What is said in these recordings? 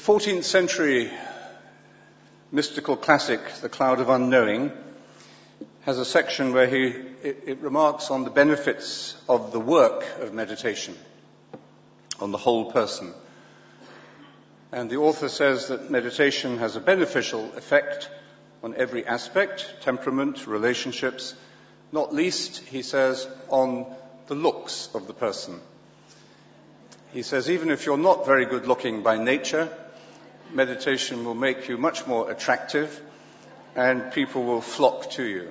14th century mystical classic, The Cloud of Unknowing, has a section where it remarks on the benefits of the work of meditation on the whole person. And the author says that meditation has a beneficial effect on every aspect, temperament, relationships, not least, he says, on the looks of the person. He says even if you're not very good looking by nature, meditation will make you much more attractive and people will flock to you.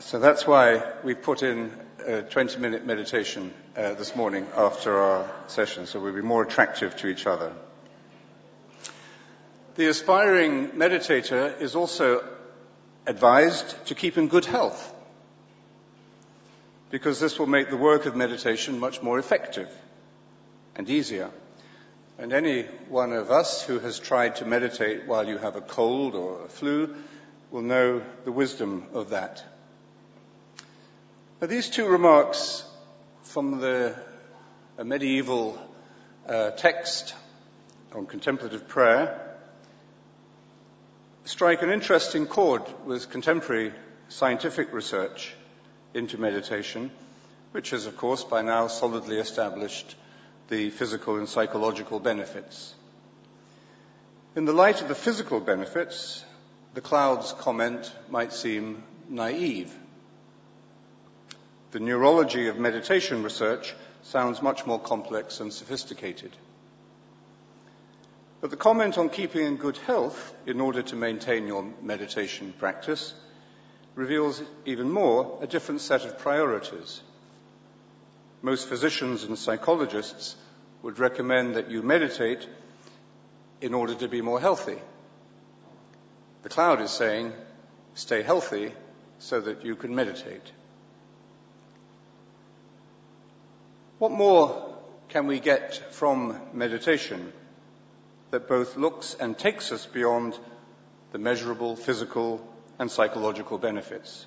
So that's why we put in a 20-minute meditation this morning after our session, so we'll be more attractive to each other. The aspiring meditator is also advised to keep in good health, because this will make the work of meditation much more effective and easier. And any one of us who has tried to meditate while you have a cold or a flu will know the wisdom of that. Now, these two remarks from a medieval text on contemplative prayer strike an interesting chord with contemporary scientific research into meditation, which has, of course, by now solidly established the physical and psychological benefits. In the light of the physical benefits, the cloud's comment might seem naive. The neurology of meditation research sounds much more complex and sophisticated. But the comment on keeping in good health in order to maintain your meditation practice reveals even more a different set of priorities. Most physicians and psychologists would recommend that you meditate in order to be more healthy. The cloud is saying, stay healthy so that you can meditate. What more can we get from meditation that both looks and takes us beyond the measurable physical and psychological benefits?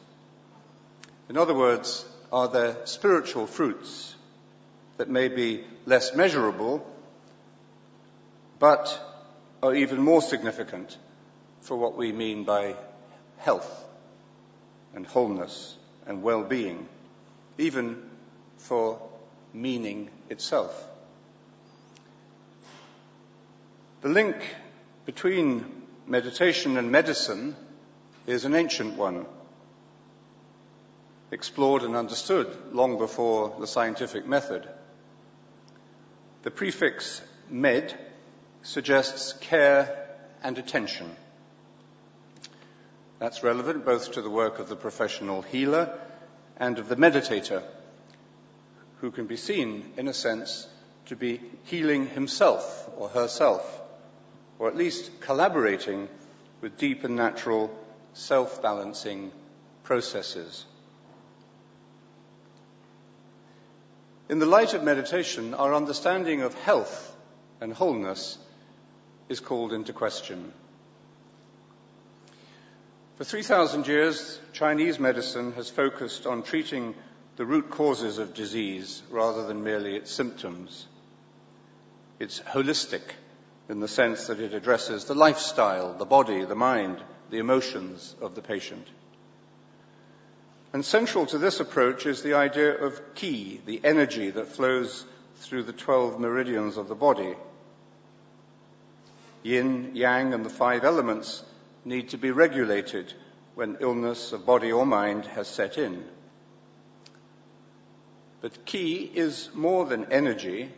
In other words, are there spiritual fruits that may be less measurable, but are even more significant for what we mean by health and wholeness and well-being, even for meaning itself? The link between meditation and medicine is an ancient one, explored and understood long before the scientific method. The prefix med suggests care and attention. That's relevant both to the work of the professional healer and of the meditator, who can be seen, in a sense, to be healing himself or herself, or at least collaborating with deep and natural self-balancing processes. In the light of meditation, our understanding of health and wholeness is called into question. For 3,000 years, Chinese medicine has focused on treating the root causes of disease rather than merely its symptoms. It's holistic in the sense that it addresses the lifestyle, the body, the mind, the emotions of the patient. And central to this approach is the idea of qi, the energy that flows through the 12 meridians of the body. Yin, yang, and the 5 elements need to be regulated when illness of body or mind has set in. But qi is more than energy,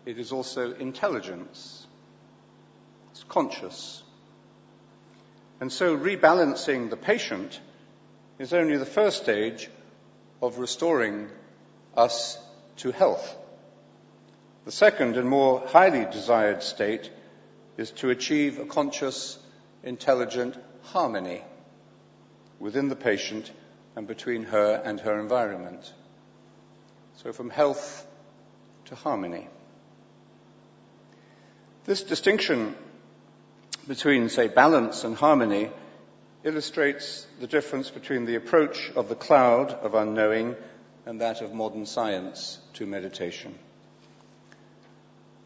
it is also intelligence. It's conscious. And so rebalancing the patient is only the first stage of restoring us to health. The second and more highly desired state is to achieve a conscious, intelligent harmony within the patient and between her and her environment. So from health to harmony. This distinction between, say, balance and harmony illustrates the difference between the approach of the cloud of unknowing and that of modern science to meditation.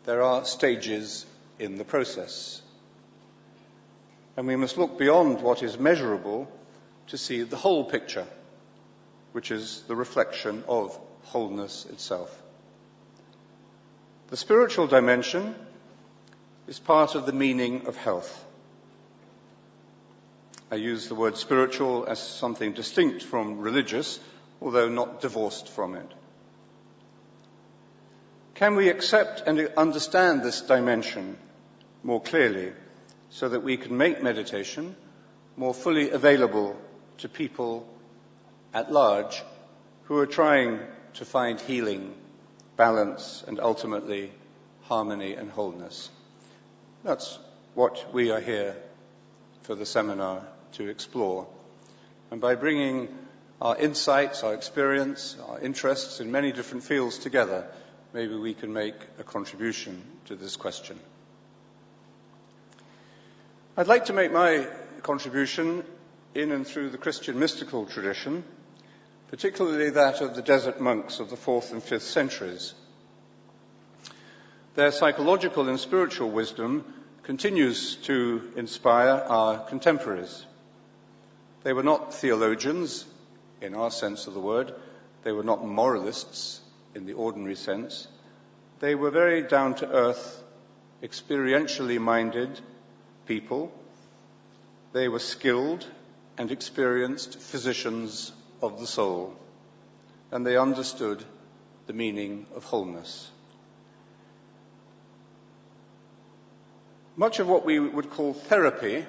There are stages in the process. And we must look beyond what is measurable to see the whole picture, which is the reflection of wholeness itself. The spiritual dimension is part of the meaning of health. I use the word spiritual as something distinct from religious, although not divorced from it. Can we accept and understand this dimension more clearly so that we can make meditation more fully available to people at large who are trying to find healing, balance, and ultimately harmony and wholeness? That's what we are here for the seminar to explore. And by bringing our insights, our experience, our interests in many different fields together, maybe we can make a contribution to this question. I'd like to make my contribution in and through the Christian mystical tradition, particularly that of the desert monks of the 4th and 5th centuries. Their psychological and spiritual wisdom continues to inspire our contemporaries. They were not theologians, in our sense of the word. They were not moralists, in the ordinary sense. They were very down-to-earth, experientially minded people. They were skilled and experienced physicians of the soul, and they understood the meaning of wholeness. Much of what we would call therapy,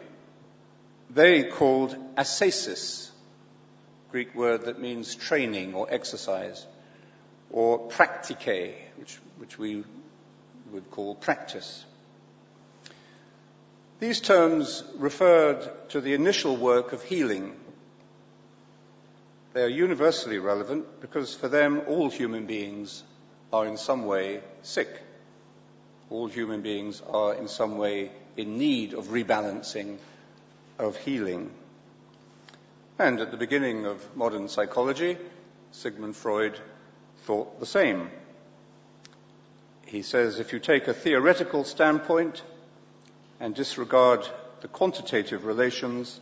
they called ascesis, Greek word that means training or exercise, or praktike, which we would call practice. These terms referred to the initial work of healing. They are universally relevant because for them all human beings are in some way sick. All human beings are in some way in need of rebalancing, of healing. And at the beginning of modern psychology, Sigmund Freud thought the same. He says, if you take a theoretical standpoint and disregard the quantitative relations,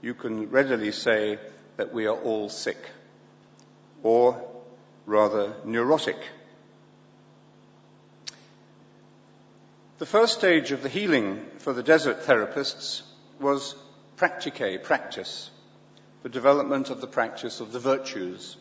you can readily say that we are all sick, or rather neurotic. The first stage of the healing for the desert therapists was praktike, practice, the development of the practice of the virtues,